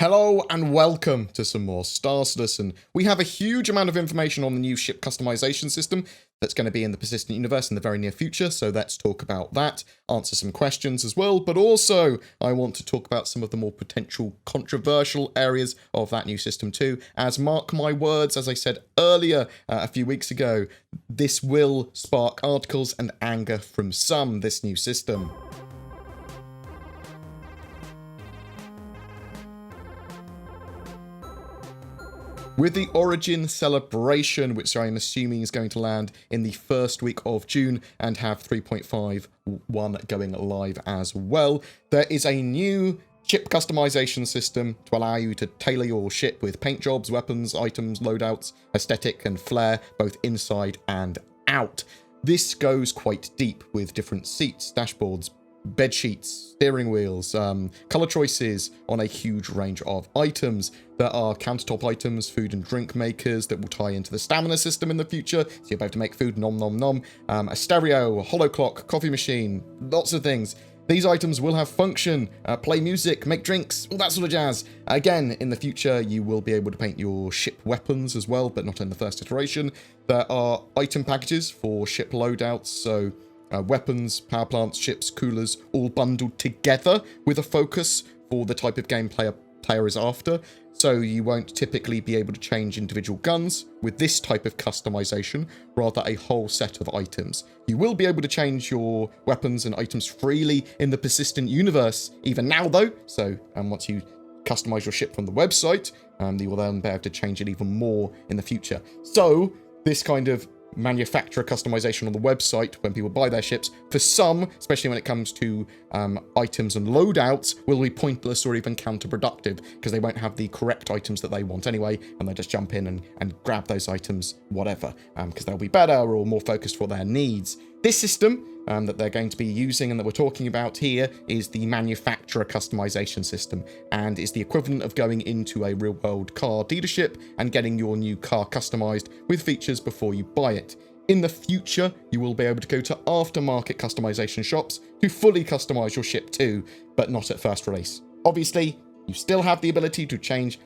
Hello and welcome to some more Star Citizen. We have a huge amount of information on the new ship customization system that's going to be in the persistent universe in the very near future, so let's talk about that, answer some questions as well, but also I want to talk about some of the more potential controversial areas of that new system too, as mark my words, as I said earlier a few weeks ago, this will spark articles and anger from some, this new system. With the Origin celebration, which I'm assuming is going to land in the first week of June and have 3.51 going live as well, there is a new ship customization system to allow you to tailor your ship with paint jobs, weapons, items, loadouts, aesthetic and flair, both inside and out. This goes quite deep with different seats, dashboards, bed sheets, steering wheels, color choices on a huge range of items. There are countertop items, food and drink makers that will tie into the stamina system in the future, so you're able to make food, nom nom nom, a stereo, a hollow clock, coffee machine, lots of things. These items will have function, play music, make drinks, all that sort of jazz. Again, in the future, you will be able to paint your ship weapons as well, but not in the first iteration. There are item packages for ship loadouts, so weapons, power plants, ships, coolers, all bundled together with a focus for the type of game player is after. So you won't typically be able to change individual guns with this type of customization, rather a whole set of items. You will be able to change your weapons and items freely in the persistent universe, even now though. So once you customize your ship from the website, you will then be able to change it even more in the future. So this kind of manufacturer customization on the website when people buy their ships, for some, especially when it comes to items and loadouts, will be pointless or even counterproductive because they won't have the correct items that they want anyway, and they just jump in and grab those items, whatever, because they'll be better or more focused for their needs. This system that they're going to be using and that we're talking about here is the manufacturer customization system, and is the equivalent of going into a real-world car dealership and getting your new car customized with features before you buy it. In the future, you will be able to go to aftermarket customization shops to fully customize your ship too, but not at first release. Obviously, you still have the ability to change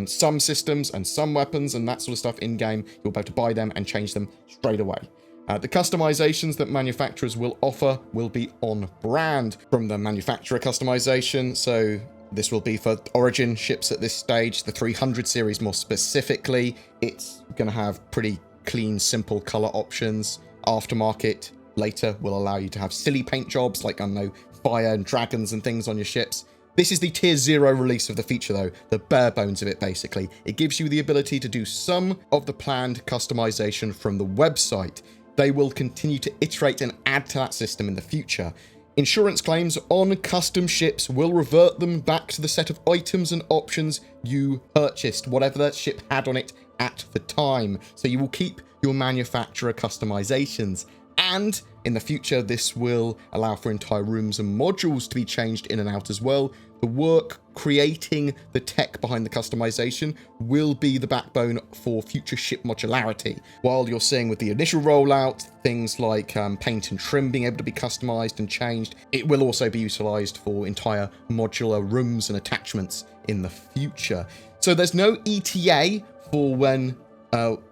some systems and some weapons and that sort of stuff in-game. You'll be able to buy them and change them straight away. The customizations that manufacturers will offer will be on brand from the manufacturer customization. So this will be for Origin ships at this stage, the 300 series more specifically. It's going to have pretty clean, simple color options. Aftermarket later will allow you to have silly paint jobs like, I don't know, fire and dragons and things on your ships. This is the tier 0 release of the feature though, the bare bones of it basically. It gives you the ability to do some of the planned customization from the website. They will continue to iterate and add to that system in the future. Insurance claims on custom ships will revert them back to the set of items and options you purchased, whatever that ship had on it at the time. So you will keep your manufacturer customizations. And in the future, this will allow for entire rooms and modules to be changed in and out as well. The work creating the tech behind the customization will be the backbone for future ship modularity. While you're seeing with the initial rollout, things like paint and trim being able to be customized and changed, it will also be utilized for entire modular rooms and attachments in the future. So there's no ETA for when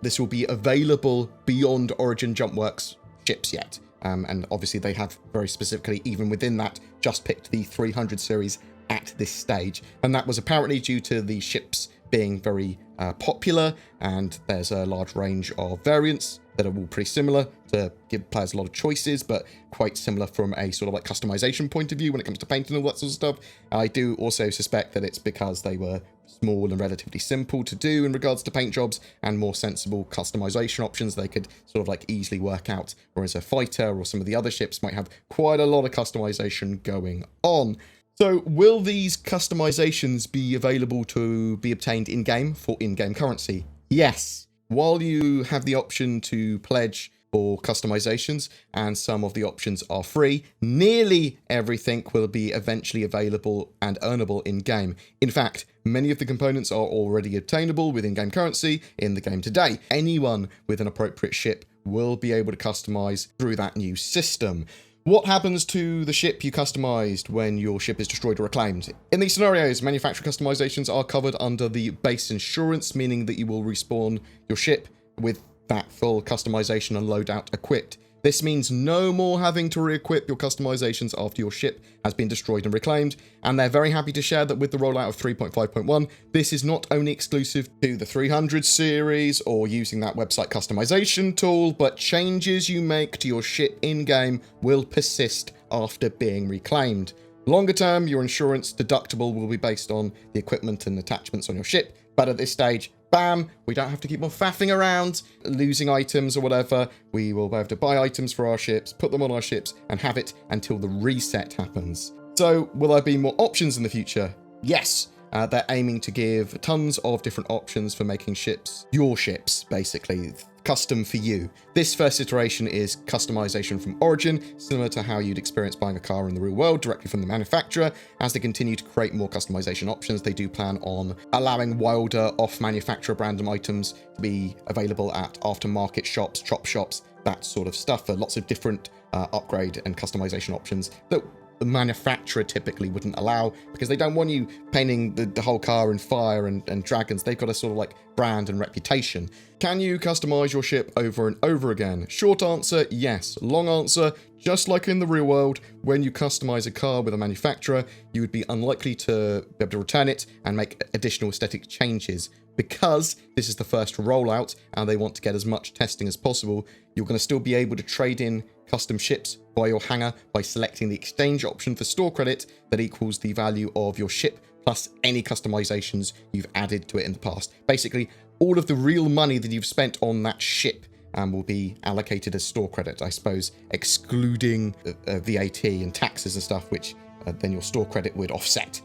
this will be available beyond Origin Jumpworks ships yet. And obviously they have very specifically, even within that, just picked the 300 series at this stage. And that was apparently due to the ships being very popular, and there's a large range of variants that are all pretty similar to give players a lot of choices, but quite similar from a sort of like customization point of view when it comes to painting and all that sort of stuff. I do also suspect that it's because they were small and relatively simple to do in regards to paint jobs, and more sensible customization options they could sort of like easily work out, whereas a fighter or some of the other ships might have quite a lot of customization going on. So will these customizations be available to be obtained in-game for in-game currency? Yes. While you have the option to pledge for customizations, and some of the options are free, nearly everything will be eventually available and earnable in-game. In fact, many of the components are already obtainable with in-game currency in the game today. Anyone with an appropriate ship will be able to customize through that new system. What happens to the ship you customized when your ship is destroyed or reclaimed? In these scenarios, manufacturer customizations are covered under the base insurance, meaning that you will respawn your ship with that full customization and loadout equipped. This means no more having to re-equip your customizations after your ship has been destroyed and reclaimed, and they're very happy to share that with the rollout of 3.5.1, this is not only exclusive to the 300 series or using that website customization tool, but changes you make to your ship in-game will persist after being reclaimed. Longer term, your insurance deductible will be based on the equipment and attachments on your ship, but at this stage, bam, we don't have to keep on faffing around, losing items or whatever. We will be able to buy items for our ships, put them on our ships, and have it until the reset happens. So, will there be more options in the future? Yes. They're aiming to give tons of different options for making ships, your ships, basically, custom for you. This first iteration is customization from origin, similar to how you'd experience buying a car in the real world directly from the manufacturer. As they continue to create more customization options, they do plan on allowing wilder off-manufacturer random items to be available at aftermarket shops, chop shops, that sort of stuff, for lots of different upgrade and customization options that the manufacturer typically wouldn't allow, because they don't want you painting the whole car in fire and dragons. They've got a sort of like brand and reputation. Can you customize your ship over and over again? Short answer, yes. Long answer, just like in the real world, when you customize a car with a manufacturer, you would be unlikely to be able to return it and make additional aesthetic changes. Because this is the first rollout and they want to get as much testing as possible, you're going to still be able to trade in custom ships by your hangar by selecting the exchange option for store credit that equals the value of your ship plus any customizations you've added to it in the past. Basically, all of the real money that you've spent on that ship will be allocated as store credit, I suppose, excluding VAT and taxes and stuff, which then your store credit would offset.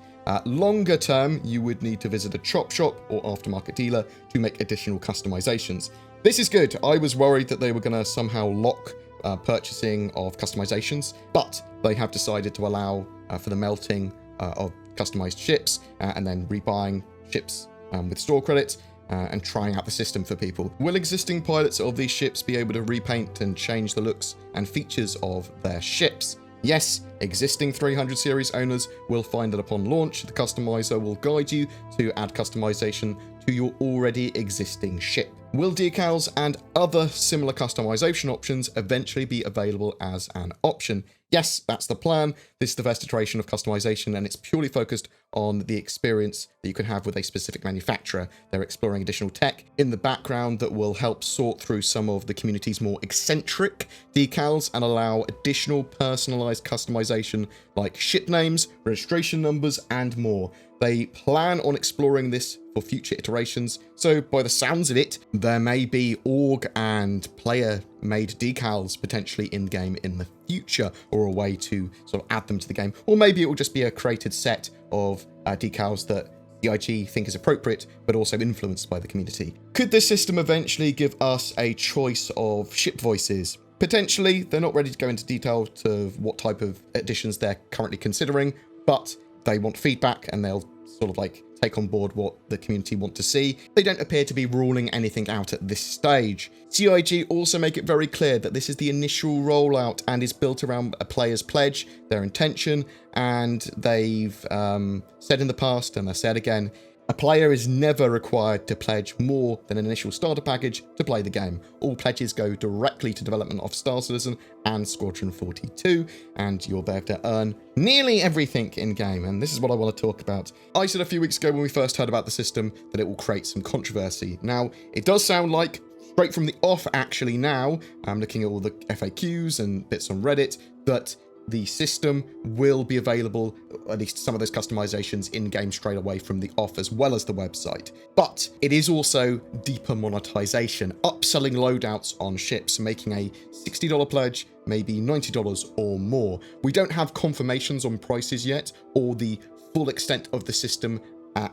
Longer term, you would need to visit a chop shop or aftermarket dealer to make additional customizations. This is good. I was worried that they were going to somehow lock purchasing of customizations, but they have decided to allow for the melting of customized ships and then rebuying ships with store credit and trying out the system for people. Will existing pilots of these ships be able to repaint and change the looks and features of their ships? Yes, existing 300 series owners will find that upon launch, the customizer will guide you to add customization to your already existing ship. Will decals and other similar customization options eventually be available as an option? Yes, that's the plan. This is the first iteration of customization, and it's purely focused on the experience that you can have with a specific manufacturer. They're exploring additional tech in the background that will help sort through some of the community's more eccentric decals and allow additional personalized customization like ship names, registration numbers, and more. They plan on exploring this for future iterations, so by the sounds of it, there may be org and player-made decals potentially in-game in the future, or a way to sort of add them to the game, or maybe it will just be a created set of decals that CIG think is appropriate, but also influenced by the community. Could this system eventually give us a choice of ship voices? Potentially. They're not ready to go into detail to what type of additions they're currently considering, but they want feedback and they'll sort of like take on board what the community want to see. They don't appear to be ruling anything out at this stage. CIG also make it very clear that this is the initial rollout and is built around a player's pledge, their intention, and they've said in the past, and they said again, a player is never required to pledge more than an initial starter package to play the game. All pledges go directly to development of Star Citizen and Squadron 42, and you'll be able to earn nearly everything in-game, and this is what I want to talk about. I said a few weeks ago when we first heard about the system that it will create some controversy. Now, it does sound like, straight from the off actually now, I'm looking at all the FAQs and bits on Reddit, that the system will be available, at least some of those customizations, in-game straight away from the off, as well as the website. But it is also deeper monetization, upselling loadouts on ships, making a $60 pledge, maybe $90 or more. We don't have confirmations on prices yet, or the full extent of the system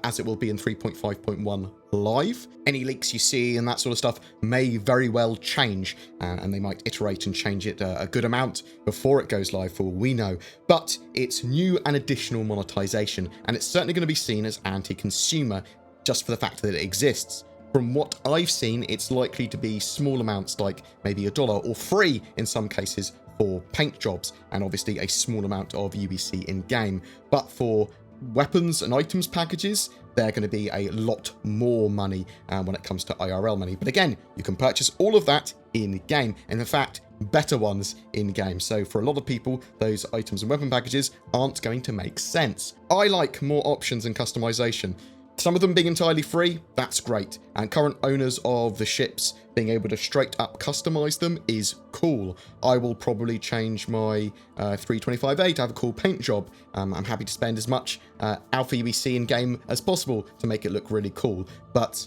as it will be in 3.5.1 live. Any leaks you see and that sort of stuff may very well change, and they might iterate and change it a good amount before it goes live, for all we know. But it's new and additional monetization, and it's certainly going to be seen as anti-consumer just for the fact that it exists. From what I've seen, it's likely to be small amounts, like maybe $1 or free in some cases for paint jobs, and obviously a small amount of UEC in-game. But for weapons and items packages, they're going to be a lot more money when it comes to IRL money. But again, you can purchase all of that in-game, and in fact, better ones in-game. So for a lot of people, those items and weapon packages aren't going to make sense. I like more options and customization. Some of them being entirely free, that's great. And current owners of the ships being able to straight up customize them is cool. I will probably change my 325A to have a cool paint job. I'm happy to spend as much alpha UEC in game as possible to make it look really cool. But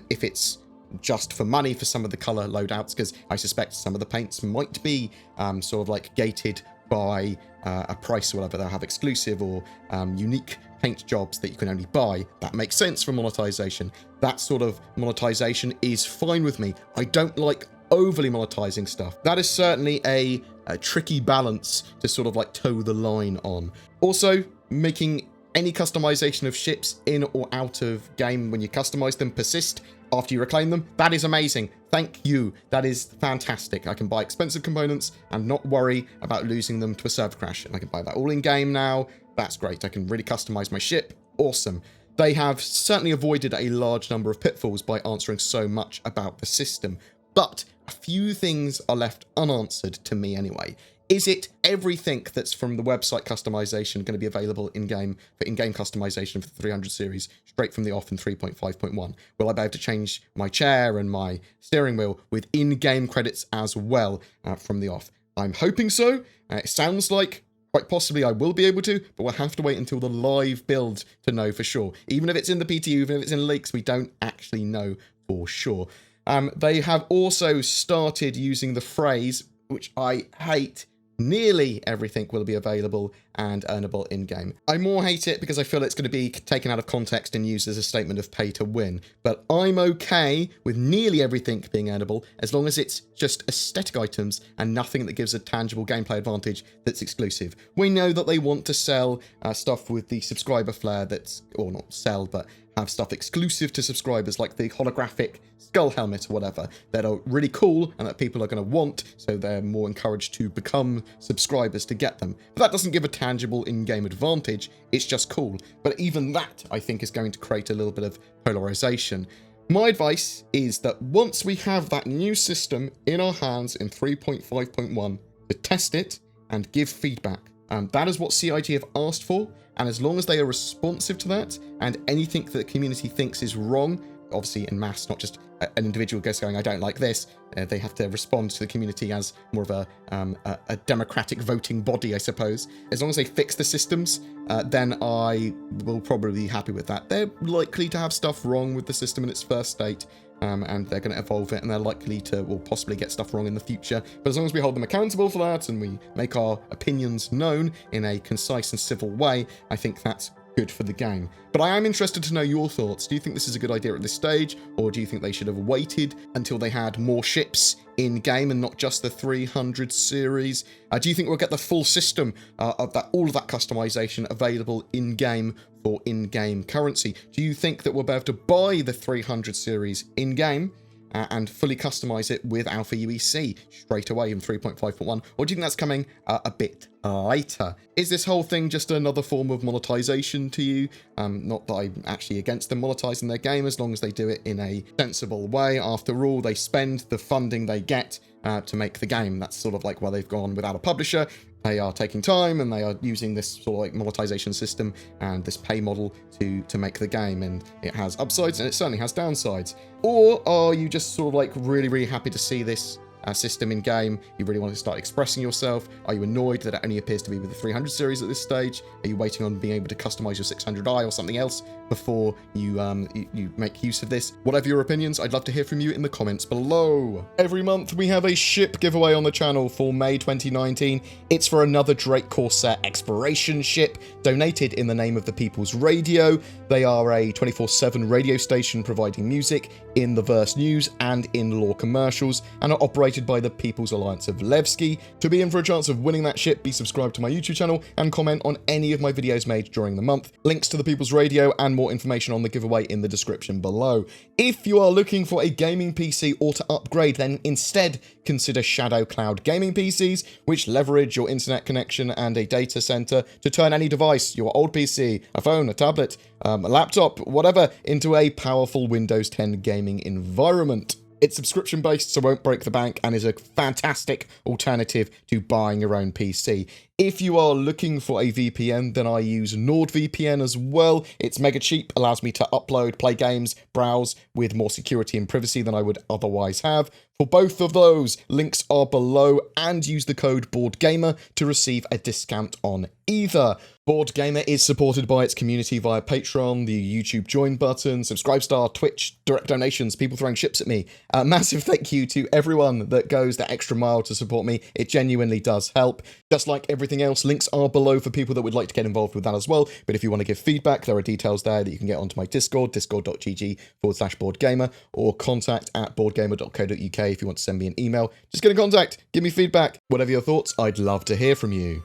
if it's just for money for some of the color loadouts, because I suspect some of the paints might be sort of like gated by a price or whatever, they'll have exclusive or unique paint jobs that you can only buy. That makes sense for monetization. That sort of monetization is fine with me. I don't like overly monetizing stuff. That is certainly a tricky balance to sort of like toe the line on. Also, making any customization of ships in or out of game when you customize them persist after you reclaim them, that is amazing. Thank you. That is fantastic. I can buy expensive components and not worry about losing them to a server crash. And I can buy that all in game now. That's great. I can really customize my ship. Awesome. They have certainly avoided a large number of pitfalls by answering so much about the system. But a few things are left unanswered to me anyway. Is it everything that's from the website customization going to be available in-game for in-game customization for the 300 series straight from the off in 3.5.1? Will I be able to change my chair and my steering wheel with in-game credits as well from the off? I'm hoping so. It sounds like quite possibly I will be able to, but we'll have to wait until the live build to know for sure. Even if it's in the PTU, even if it's in leaks, we don't actually know for sure. They have also started using the phrase, which I hate, nearly everything will be available and earnable in-game. I more hate it because I feel it's going to be taken out of context and used as a statement of pay to win. But I'm okay with nearly everything being earnable as long as it's just aesthetic items and nothing that gives a tangible gameplay advantage that's exclusive. We know that they want to sell stuff with the subscriber flair that's, or not sell, but have stuff exclusive to subscribers like the holographic skull helmet or whatever that are really cool and that people are going to want, so they're more encouraged to become subscribers to get them. But that doesn't give a tangible in-game advantage, it's just cool. But even that, I think, is going to create a little bit of polarization. My advice is that once we have that new system in our hands in 3.5.1, to test it and give feedback. That is what CIG have asked for, and as long as they are responsive to that, and anything that the community thinks is wrong, obviously in mass, not just an individual goes going, I don't like this, they have to respond to the community as more of a democratic voting body, I suppose. As long as they fix the systems, then I will probably be happy with that. They're likely to have stuff wrong with the system in its first state, and they're going to evolve it, and they're likely to, or possibly get stuff wrong in the future. But as long as we hold them accountable for that, and we make our opinions known in a concise and civil way, I think that's good for the game. But I am interested to know your thoughts. Do you think this is a good idea at this stage, or do you think they should have waited until they had more ships in-game and not just the 300 series? Do you think we'll get the full system of that, all of that customization available in-game for in-game currency? Do you think that we'll be able to buy the 300 series in-game and fully customize it with Alpha UEC straight away in 3.5.1, or do you think that's coming a bit later? Is this whole thing just another form of monetization to you? Not that I'm actually against them monetizing their game, as long as they do it in a sensible way. After all, they spend the funding they get to make the game. That's sort of like why they've gone without a publisher. They are taking time, and they are using this sort of like monetization system and this pay model to make the game, and it has upsides and it certainly has downsides. Or are you just sort of like really happy to see this system in game? You really want to start expressing yourself? Are you annoyed that it only appears to be with the 300 series at this stage? Are you waiting on being able to customize your 600i or something else before you make use of this? Whatever your opinions, I'd love to hear from you in the comments below. Every month we have a ship giveaway on the channel for May 2019. It's for another Drake Corsair exploration ship, donated in the name of the People's Radio. They are a 24/7 radio station providing music in the verse news and in lore commercials, and are operating operated by the People's Alliance of Levski. To be in for a chance of winning that ship, be subscribed to my YouTube channel and comment on any of my videos made during the month. Links to the People's Radio and more information on the giveaway in the description below. If you are looking for a gaming PC or to upgrade, then instead consider Shadow Cloud gaming PCs, which leverage your internet connection and a data center to turn any device, your old PC, a phone, a tablet, a laptop, whatever, into a powerful Windows 10 gaming environment. It's subscription-based, so won't break the bank, and is a fantastic alternative to buying your own PC. If you are looking for a VPN, then I use NordVPN as well. It's mega cheap, allows me to upload, play games, browse with more security and privacy than I would otherwise have. For both of those, links are below, and use the code BoredGamer to receive a discount on either. BoredGamer is supported by its community via Patreon, the YouTube join button, Subscribestar, Twitch, direct donations, people throwing ships at me. A massive thank you to everyone that goes the extra mile to support me. It genuinely does help. Just like everything else, links are below for people that would like to get involved with that as well. But if you want to give feedback, there are details there that you can get onto my Discord, discord.gg/BoredGamer, or contact@boredgamer.co.uk if you want to send me an email. Just get in contact, give me feedback. Whatever your thoughts, I'd love to hear from you.